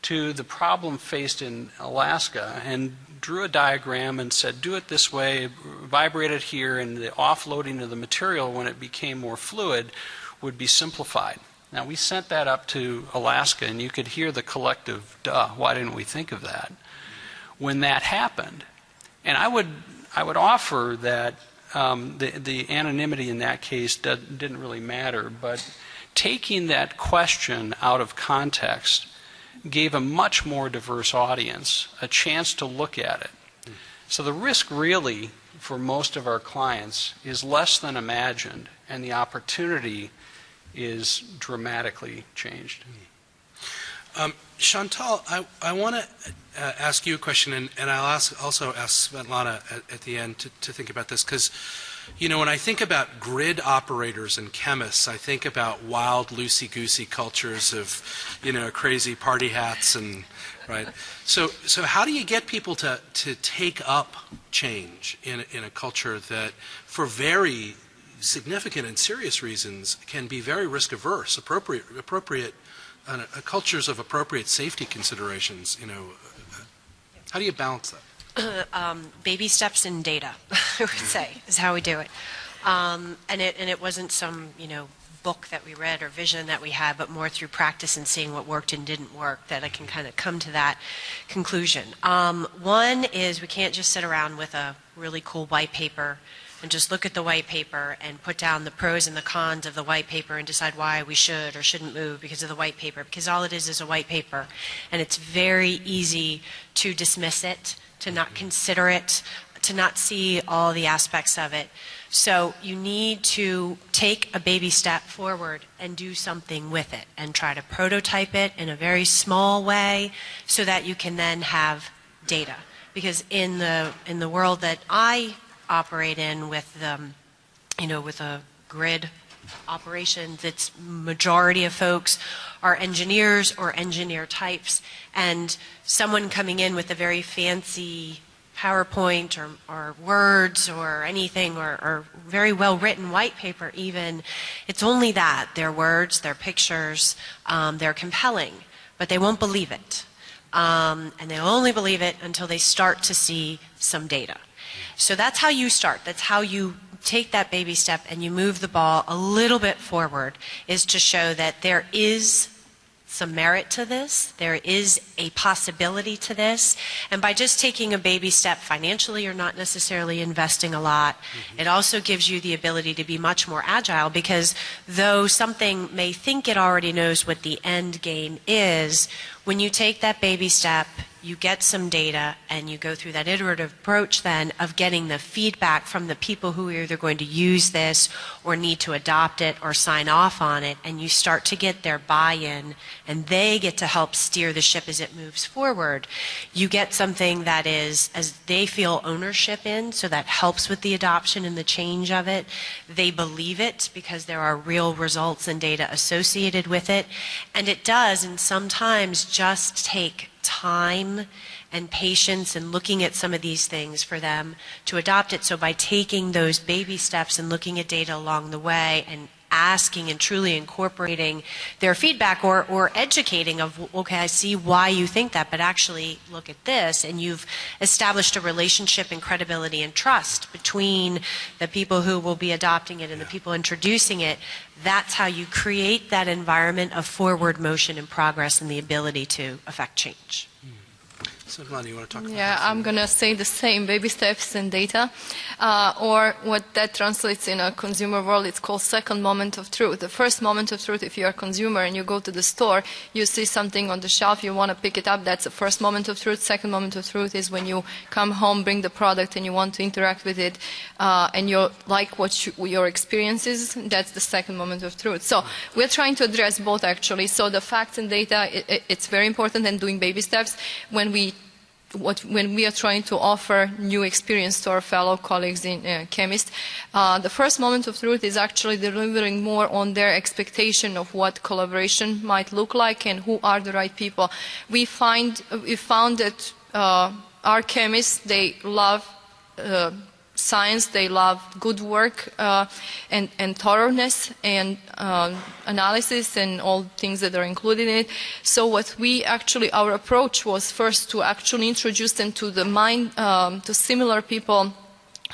to the problem faced in Alaska and drew a diagram and said, do it this way, vibrate it here, and the offloading of the material when it became more fluid would be simplified. Now, we sent that up to Alaska, and you could hear the collective, duh, why didn't we think of that? When that happened, and I would offer that the anonymity in that case didn't really matter, but taking that question out of context gave a much more diverse audience a chance to look at it. So the risk really for most of our clients is less than imagined, and the opportunity is dramatically changed. Chantal, I want to ask you a question, and I'll also ask Svetlana at the end to think about this, because, you know, when I think about grid operators and chemists, I think about wild, loosey-goosey cultures of, you know, crazy party hats and, right? So how do you get people to take up change in a culture that, for very significant and serious reasons, can be very risk-averse, appropriate cultures of appropriate safety considerations, you know, how do you balance that? Baby steps in data, I would say, is how we do it. And it wasn't some, you know, book that we read or vision that we had, but more through practice and seeing what worked and didn't work that I can kind of come to that conclusion. One is we can't just sit around with a really cool white paper and just look at the white paper and put down the pros and the cons of the white paper and decide why we should or shouldn't move because of the white paper, because all it is a white paper, and it's very easy to dismiss it, to not consider it, to not see all the aspects of it. So you need to take a baby step forward and do something with it and try to prototype it in a very small way so that you can then have data. Because in the world that I operate in with you know, with a grid operations, its majority of folks are engineers or engineer types, and someone coming in with a very fancy PowerPoint or words or anything or very well written white paper even, it's only that. Their words, their pictures, they're compelling, but they won't believe it. And they'll only believe it until they start to see some data. So that's how you start. That's how you take that baby step and you move the ball a little bit forward, is to show that there is some merit to this, there is a possibility to this, and by just taking a baby step financially, you're not necessarily investing a lot. It also gives you the ability to be much more agile, because though something may think it already knows what the end game is, when you take that baby step, you get some data, and you go through that iterative approach then of getting the feedback from the people who are either going to use this or need to adopt it or sign off on it, and you start to get their buy-in, and they get to help steer the ship as it moves forward. You get something that is, as they feel ownership in, so that helps with the adoption and the change of it. They believe it because there are real results and data associated with it, and it does, and sometimes just take time and patience and looking at some of these things for them to adopt it. So by taking those baby steps and looking at data along the way and asking and truly incorporating their feedback or educating of, okay, I see why you think that, but actually look at this, and you've established a relationship and credibility and trust between the people who will be adopting it and the people introducing it. That's how you create that environment of forward motion and progress and the ability to affect change. Svetlana, you want to talk about Yeah, this? I'm going to say the same, baby steps and data. Or what that translates in a consumer world, it's called second moment of truth. The first moment of truth, if you're a consumer and you go to the store, you see something on the shelf, you want to pick it up, that's the first moment of truth. Second moment of truth is when you come home, bring the product, and you want to interact with it, and you like what your experience is, that's the second moment of truth. So we're trying to address both, actually. So the facts and data, it's very important, and doing baby steps when we are trying to offer new experience to our fellow colleagues in chemists. The first moment of truth is actually delivering more on their expectation of what collaboration might look like and who are the right people. We found that our chemists, they love science, they love good work and thoroughness and analysis and all things that are included in it. So what our approach was first to actually introduce them to the to similar people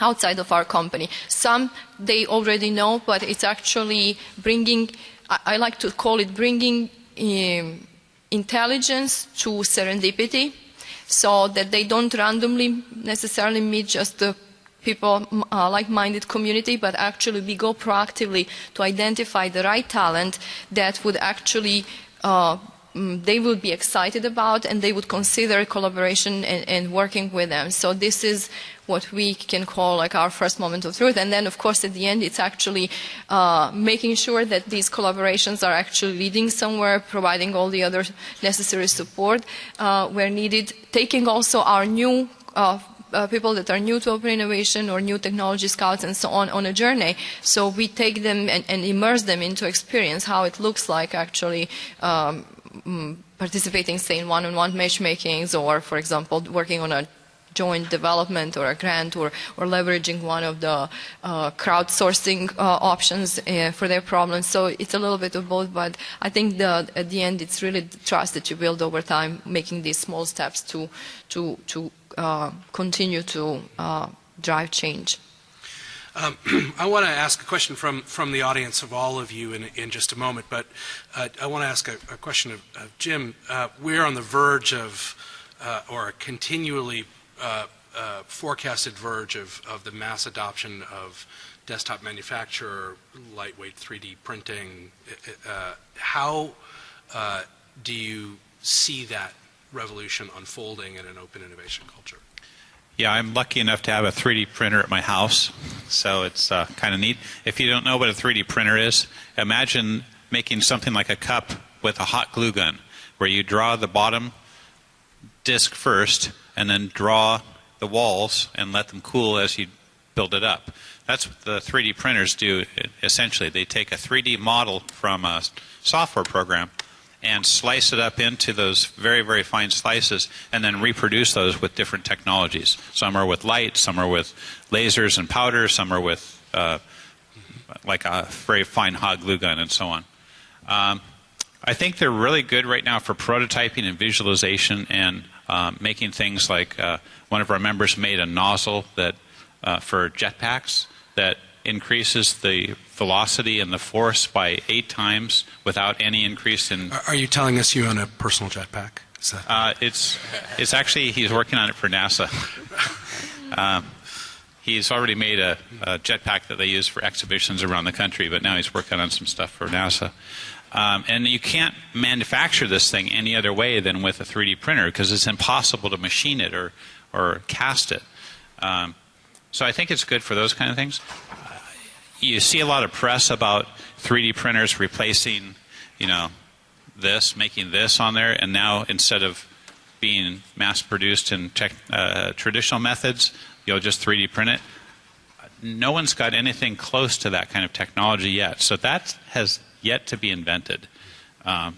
outside of our company. Some they already know, but it's actually bringing, I like to call it bringing intelligence to serendipity, so that they don't randomly necessarily meet just the people, like-minded community, but actually we go proactively to identify the right talent that would actually, they would be excited about, and they would consider collaboration and working with them. So this is what we can call like our first moment of truth. And then, of course, at the end, it's actually making sure that these collaborations are actually leading somewhere, providing all the other necessary support where needed, taking also our new people that are new to open innovation or new technology scouts and so on a journey. So we take them and immerse them into experience, how it looks like actually participating, say, in one-on-one matchmakings, or, for example, working on a joint development or a grant, or leveraging one of the crowdsourcing options for their problems. So it's a little bit of both, but I think at the end it's really the trust that you build over time, making these small steps to continue to drive change. I want to ask a question from the audience of all of you in just a moment, but I want to ask a question of Jim. We're on the verge of, or a continually forecasted verge of the mass adoption of desktop manufacture, lightweight 3D printing. How do you see that revolution unfolding in an open innovation culture? Yeah, I'm lucky enough to have a 3D printer at my house, so it's kind of neat. If you don't know what a 3D printer is, imagine making something like a cup with a hot glue gun, where you draw the bottom disc first and then draw the walls and let them cool as you build it up. That's what the 3D printers do, essentially. They take a 3D model from a software program and slice it up into those very, very fine slices, and then reproduce those with different technologies. Some are with light, some are with lasers and powder, some are with like a very fine hot glue gun, and so on. I think they're really good right now for prototyping and visualization, and making things like one of our members made a nozzle that for jetpacks that increases the velocity and the force by 8 times without any increase in... Are you telling us you own a personal jetpack? Is that... It's actually, he's working on it for NASA. He's already made a jetpack that they use for exhibitions around the country, but now he's working on some stuff for NASA. And you can't manufacture this thing any other way than with a 3D printer, because it's impossible to machine it or cast it. So I think it's good for those kind of things. You see a lot of press about 3D printers replacing, this, making this on there, and now instead of being mass-produced in traditional methods, you'll just 3D print it. No one's got anything close to that kind of technology yet, so that has yet to be invented. Like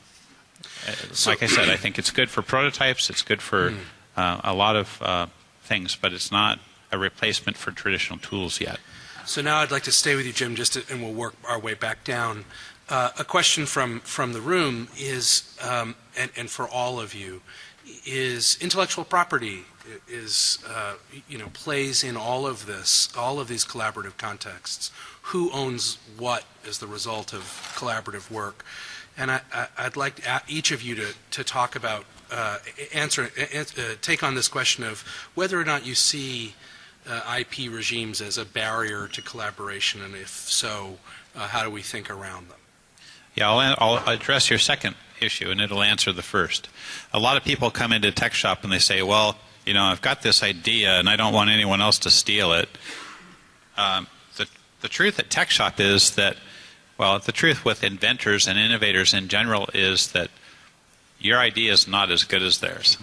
I said, I think it's good for prototypes, it's good for a lot of things, but it's not a replacement for traditional tools yet. So now I'd like to stay with you, Jim, and we'll work our way back down. A question from the room is, and for all of you, is intellectual property plays in all of this, all of these collaborative contexts. Who owns what as the result of collaborative work? And I'd like each of you to talk about, take on this question of whether or not you see IP regimes as a barrier to collaboration, and if so, how do we think around them? Yeah, I'll address your second issue, and it'll answer the first. A lot of people come into TechShop and they say, well, you know, I've got this idea and I don't want anyone else to steal it. The truth at TechShop is that, well, the truth with inventors and innovators in general is that your idea is not as good as theirs.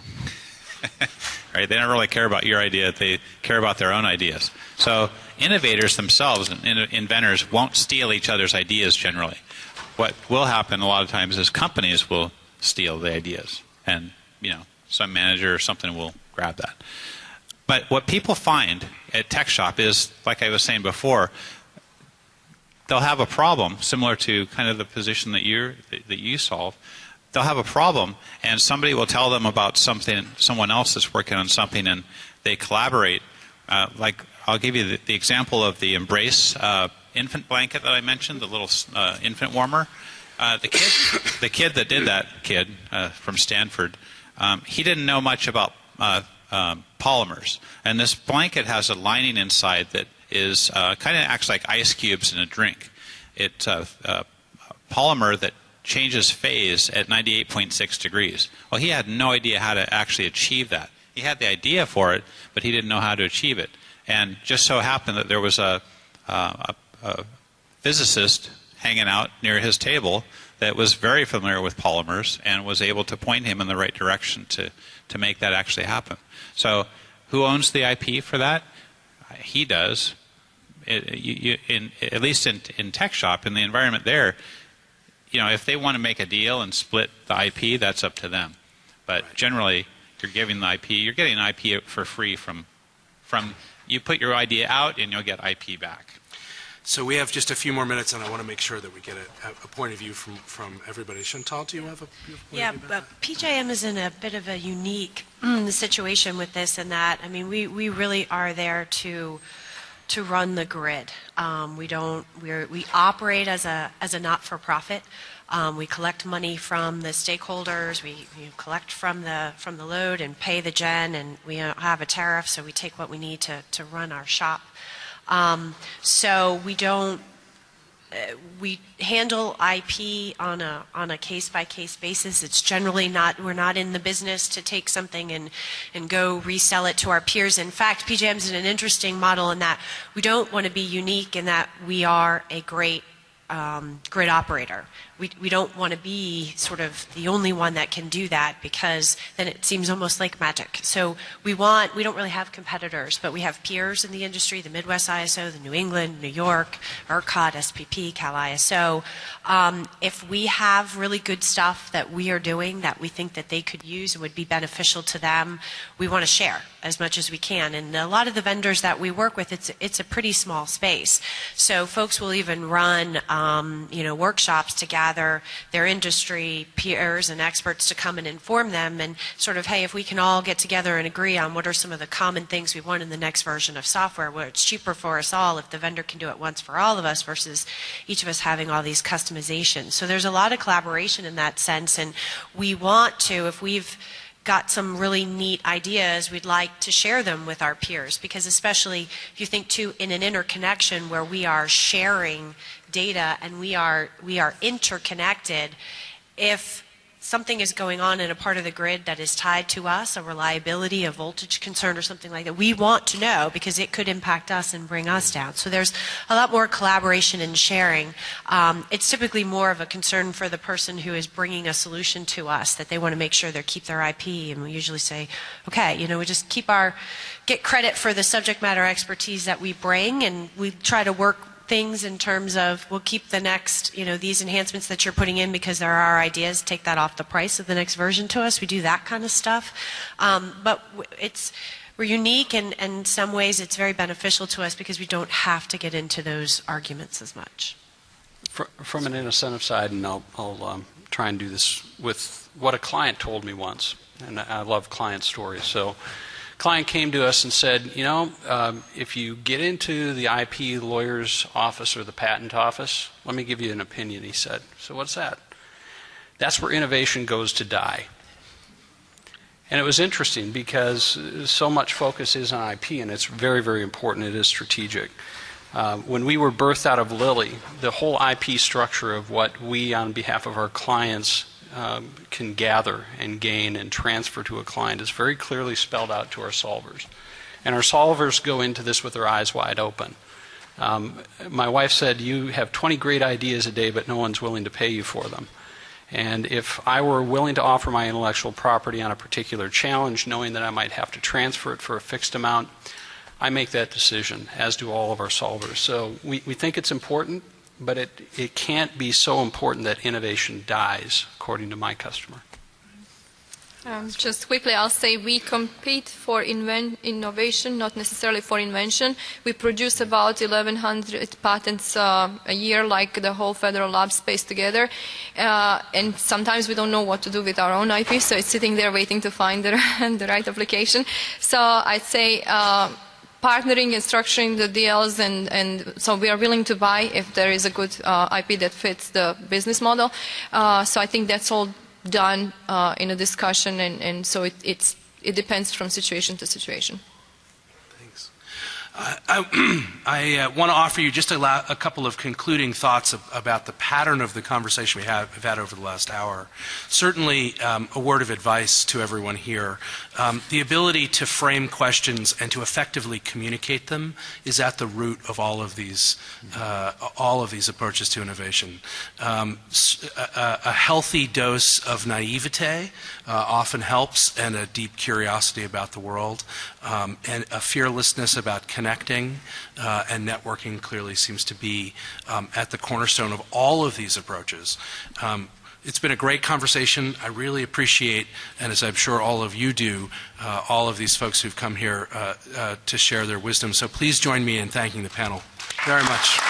Right? They don't really care about your idea. They care about their own ideas. So innovators themselves and inventors won't steal each other's ideas generally. What will happen a lot of times is companies will steal the ideas, and you know, some manager or something will grab that. But what people find at TechShop is, like I was saying before, they'll have a problem similar to kind of the position that you solve. They'll have a problem, and somebody will tell them about something, someone else that's working on something, and they collaborate. Like, I'll give you the example of the Embrace infant blanket that I mentioned, the little infant warmer. The kid that did that, from Stanford, he didn't know much about polymers. And this blanket has a lining inside that is kind of acts like ice cubes in a drink. It's a polymer that changes phase at 98.6 degrees. Well, he had no idea how to actually achieve that. He had the idea for it, but he didn't know how to achieve it. And just so happened that there was a physicist hanging out near his table that was very familiar with polymers and was able to point him in the right direction to make that actually happen. So who owns the IP for that? He does. At least in TechShop, in the environment there, you know, if they want to make a deal and split the IP, that's up to them. But generally, you're giving the IP, you're getting IP for free from you put your idea out and you'll get IP back. So we have just a few more minutes, and I want to make sure that we get a point of view from everybody. Chantal, do you have a point of view? Yeah, PJM is in a bit of a unique situation with this, in that, I mean, we really are there to run the grid. We operate as a not-for-profit. We collect money from the stakeholders. We collect from the load and pay the gen, and we have a tariff, so we take what we need to run our shop. So we handle IP on a case-by-case basis. It's generally not, we're not in the business to take something and go resell it to our peers. In fact, PJM's in an interesting model in that we don't want to be unique in that we are a great grid operator. We don't want to be sort of the only one that can do that, because then it seems almost like magic. So we don't really have competitors, but we have peers in the industry, the Midwest ISO, the New England, New York, ERCOT, SPP, Cal ISO. If we have really good stuff that we are doing that we think that they could use and would be beneficial to them, we want to share as much as we can. And a lot of the vendors that we work with, it's a pretty small space. So folks will even run workshops to gather their industry peers and experts to come and inform them, and sort of, hey, if we can all get together and agree on what are some of the common things we want in the next version of software, where it's cheaper for us all if the vendor can do it once for all of us versus each of us having all these customizations. So there's a lot of collaboration in that sense, and we want to, if we've got some really neat ideas, we'd like to share them with our peers, because especially if you think too in an interconnection where we are sharing data and we are interconnected, if something is going on in a part of the grid that is tied to us, a reliability, a voltage concern or something like that, we want to know, because it could impact us and bring us down. So there's a lot more collaboration and sharing. It's typically more of a concern for the person who is bringing a solution to us, that they want to make sure they keep their IP, and we usually say, okay, we just get credit for the subject matter expertise that we bring, and we try to work things in terms of, we'll keep the next, these enhancements that you're putting in because there are ideas, take that off the price of the next version to us. We do that kind of stuff. But we're unique, and in some ways it's very beneficial to us because we don't have to get into those arguments as much. From an InnoCentive side, and I'll try and do this with what a client told me once, and I love client stories. So client came to us and said, if you get into the IP lawyer's office or the patent office, let me give you an opinion, he said. So what's that? that's where innovation goes to die. And it was interesting because so much focus is on IP, and it's very, very important. It is strategic. When we were birthed out of Lilly, the whole IP structure of what we, on behalf of our clients, can gather and gain and transfer to a client is very clearly spelled out to our solvers. And our solvers go into this with their eyes wide open. My wife said, you have 20 great ideas a day, but no one's willing to pay you for them. And if I were willing to offer my intellectual property on a particular challenge, knowing that I might have to transfer it for a fixed amount, I make that decision, as do all of our solvers. So we think it's important, but it can't be so important that innovation dies, according to my customer. Just quickly, I'll say we compete for innovation, not necessarily for invention. We produce about 1,100 patents a year, like the whole federal lab space together. And sometimes we don't know what to do with our own IP, so it's sitting there waiting to find the right application. So I'd say partnering and structuring the deals, and so we are willing to buy if there is a good IP that fits the business model. So I think that's all done in a discussion, and so it depends from situation to situation. Thanks. I want to offer you just a couple of concluding thoughts about the pattern of the conversation we've had over the last hour. Certainly, a word of advice to everyone here. The ability to frame questions and to effectively communicate them is at the root of all of these approaches to innovation. A healthy dose of naivete often helps, and a deep curiosity about the world, and a fearlessness about connecting and networking clearly seems to be at the cornerstone of all of these approaches. It's been a great conversation. I really appreciate, and as I'm sure all of you do, all of these folks who've come here to share their wisdom. So please join me in thanking the panel very much.